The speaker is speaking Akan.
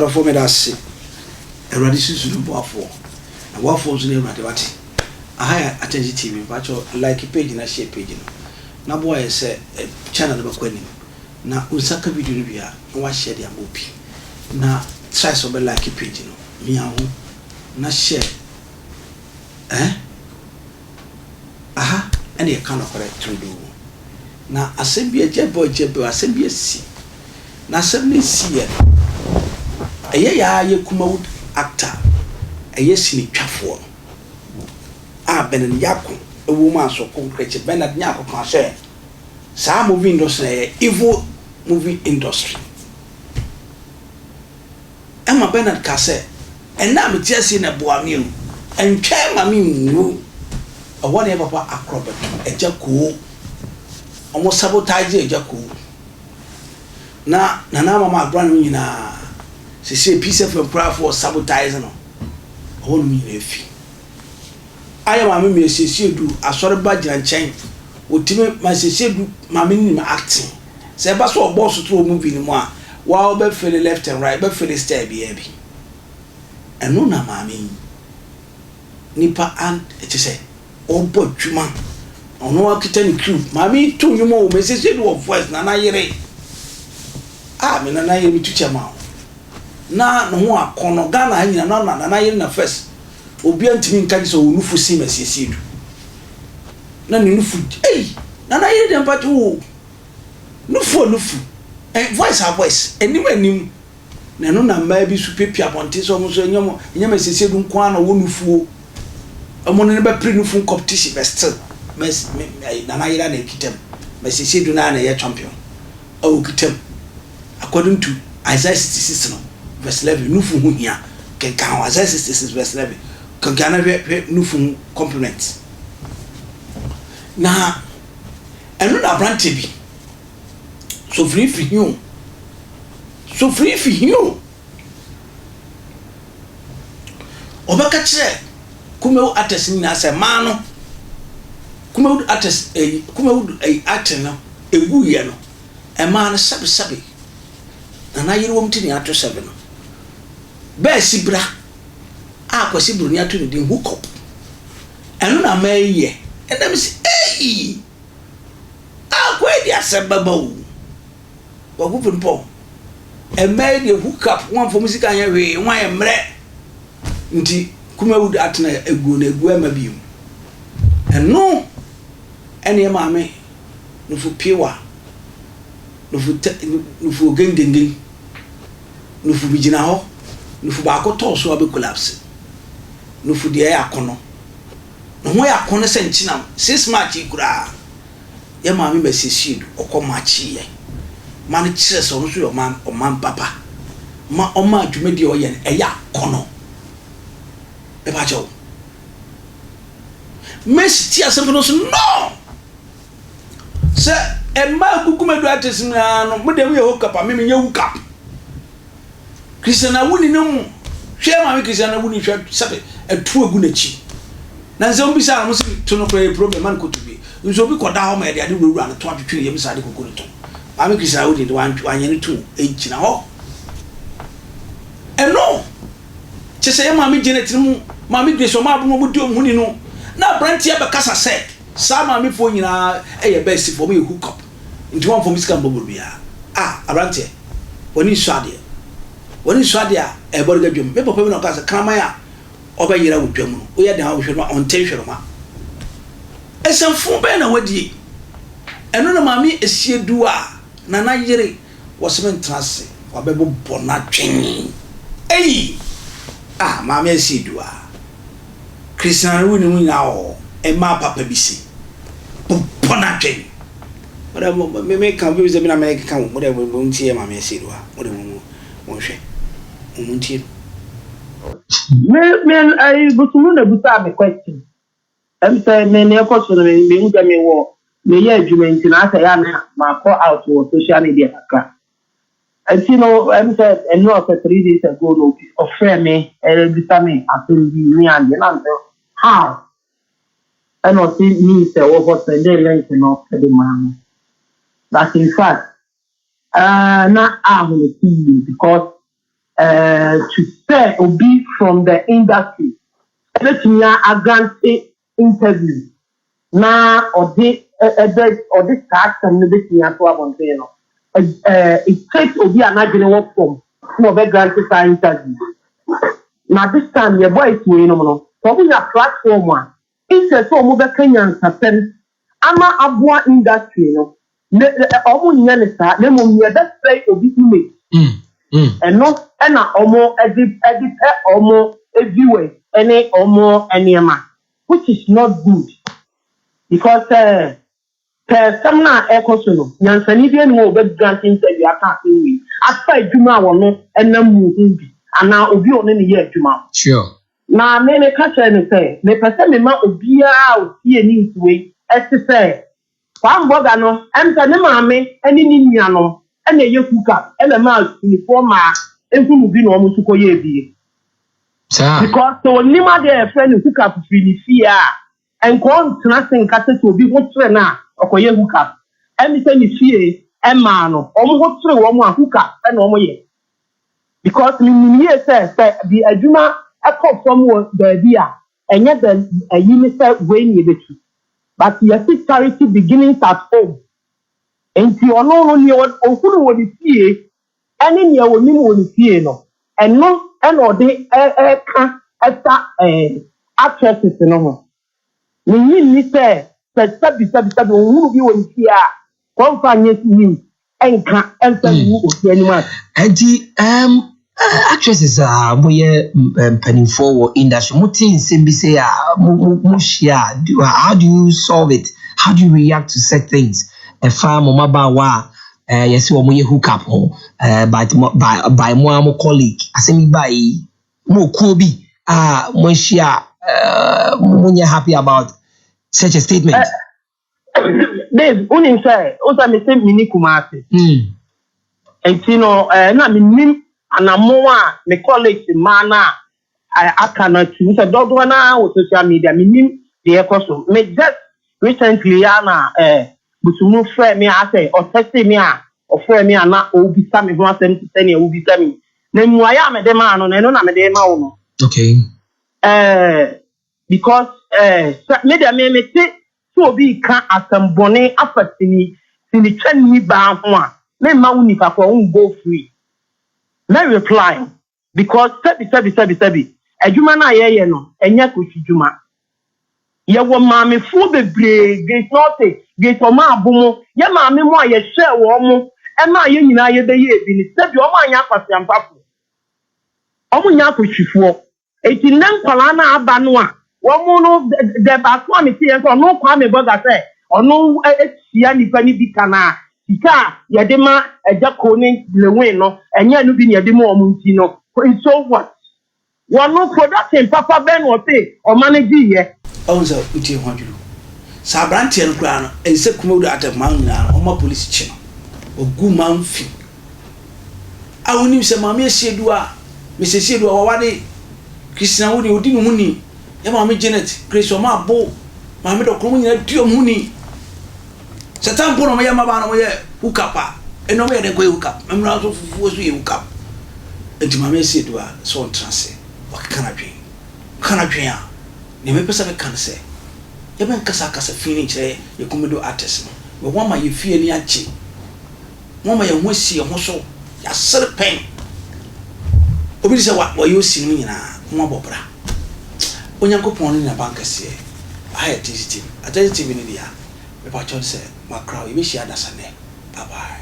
for me that's it. A radical boafo. A waffles in the I hire attention TV, but like a page in a shape page. Now, boy, say a channel of a na usaka video bia wa share dia mopi na try so be like page no me ahu na share aha ene e kan correct true do na asem bia jebo asem bia si na asem ne si ye ye Kumawood actor eye sini twafo benen yakko ewo ma so konkrete benad nyako kan share sa movie industry evil movie industry Emma Bernard Kase and now me just in a boamiu and try mammy nu a one ever acrobat a jaco almost sabotage a jaco na mama brand na she say piece of prayer for sabotaging on me if I am Mercy Asiedu asori badge and chain Otime Mercy Asiedu mama ni ma acting say ba so boss to movie ni mo a wa be feel left and right be feel style bi e bi eno na mama nipa and it say obo dwuma ono akita ni crew mama to nyumo o Mercy Asiedu of voice na yere me na yere mi tuche ma na no ho akono Ghana anyina na yere na first obi antimi nka so onufu si Mercy Asiedu na ni nufu na yere dem pa to nufu voice a voice enim na no na ma bi su pepi abonte so mo so nyamo Mercy Asiedu nko ana wo nufu omo ne be pre nufu competition but still na yere na kitem Mercy Asiedu na ye champion o kitem according to Isaiah 66 no verse 11 nufu hu hia ken kan Isaiah 66 verse 11 kan kana nufu compliment na eno na brante bi so free for you obaka kire Kumawood artist ni na say ma no Kumawood artist Kumawood acting no egu ye no e ma no sabe na yiri wom tini ato 7 no be sibra akwasi bru ni ato ni din hook up eno na ma ye enam si akwa di asebaba o wagupu mpo e made the hook up one for music anya we one emre nti Kumawood atna egu na egu ama bium eno ene maame no fu piwa no fu gendendeng no fu bijina ho no fu ba ko to so abi collapse no fu de akono no ho akono se nchina 6 match ikura ye maame Mercy Asiedu okomachi ye man chire so so your man o man papa ma o ma dwumedi o ye e ya kono e ba jo Mercy ti asem no so no se e ma Kumawood artist na no mo dem ye hook up me nye hook up Christian awuni no mu hwe ma me Christian awuni hwe sabe etu agu na chi na nse obi sa no so to no problem man ko to bi nso obi koda ho ma e de ade wura no to atwetwe ye misa de kokoro to Mami Christian awudi de wanyene tu ejina ho eno chese ye mami Janet mu mami Grace o ma bu mu di omuni no na branti e be kasa se sa mami fo nyina e ye best for me hook up nti one for music mboboro bia abranti woni swade e borga dwom me papa mi no kasa krama ya obayira wodwam no o ye de ha wo hwe no on ten hwe ma esanfo be na wadi eno na mami Asiedu na yere wasem trance wabebo bona twen mami Asiedu Christian woni mu nya o e ma papa bisi bona twen wala me kan bi ze mi na me kan mo de mo ntie mami Asiedu mo de mo hwe mo ntie me I butumu na buta me question em say me ne ko so me nja me wo me ye adwuma na say ya na ma call out for social media aka and you know em say and no for 3 days ago no offer me buta me asen bi me and na how I not see me say what send the link no for the man that in fact na I will see you because to say obi from the industry let me a grant interview na or this tax and the thing as well it takes obi an work from some of the grant interview. Now this time your boy is doing no so we have platform one it's a so move Kenyan person ama abua industry no omo nya ne sa na mo nya that say obi image and not na omo edit omo everywhere any omo anyama which is not good because some na ekoso no nyansani bi no obi grant interview aka we afa adwuma wo no enam mu bi ana obi one ne ye adwuma sure na me ka che ne say me pese me ma obi a o tie ni ntuwe ese say Kwame Borga no emta ne maame ene ni nuanom ene ye kuka ene ma uniform a ehunu bi no omo suko ye bi because so nima de friend kuka fifini fia enko ntena kata to obi ho tere na okoye kuka emi se ni fie ema no omo ho tere wo mo akuka ene omo ye because ni ye say the adwuma akofom wo da bia enye the ayini say we ni betu but you see charity beginnings at home and you no ni ohuru wo ni fie ene ni wo ni wo ni fie no eno eno de ka esta actresses no ho ni say sabi ohuru bi wo ni fie a konfanye ni enka ensa ni wo fie ni ma enti actresses boye penning for industry mutin simbi say how do you solve it, how do you react to certain things a farm or mabawa yes wo moye hook up by mo colleague asemi by mo kuobi mo share mo happy about such a statement. Dave unim say o sa me say mini kumase entino na minim anamo a me colleagues mana aka na tu so dodo na o social media minim de ekoso me just recently na butumu frɛ me ase o test me a o frɛ me na o bisa me ho asɛm te ne o bisa me na muaya me de ma no na no na me de ma wo no okay because me de me te so obi ka asɛmbɔne afatini sini twani ba ho a me ma wo nipa ko wo go free. Let reply because sabi adwuma na ye no enya ko twidwuma ye wo maame fu bebre get note get o ma abomo ye maame mo aye hwe wo mo e ma ye nyina ye be ye bi ni sabi o ma anya kwasiampafo o mo nya ko twifo eti nan kwala na aba no a wo mo no de ba so me tie so no Kwame Borga say ono etia nipa ni bi kana sika ya de ma eja ko ni lewe no enya no bi ni de ma o munti no so what one no production papa ben o say o manage ye on so utie ho adwulu sa brantie no kra no ense Kumawood attack man na o ma police chi no ogu man fi awoni se Mercy Asiedu a Mercy Asiedu a wawade Christian woni odi no huni ya mama Janet Grace o ma bo mama do ko nyina duo huni Satan pono mo yama ba no ye ukapa eno me de ko ukap memra so fufu so ye ukap enti Mercy Asiedu a so trance wakana dwen a ne me pesa be kan se ye ben kasa fini kire ye Kumawood artist no we wama ye fie ni achi wama ye ho sie ho so ya sere pen obi se wa yo si no nyina mo abobra onyankopon ni na bankase ayɛ TVH ni dia me pa chon se ma crowd ye be share dasane bye bye.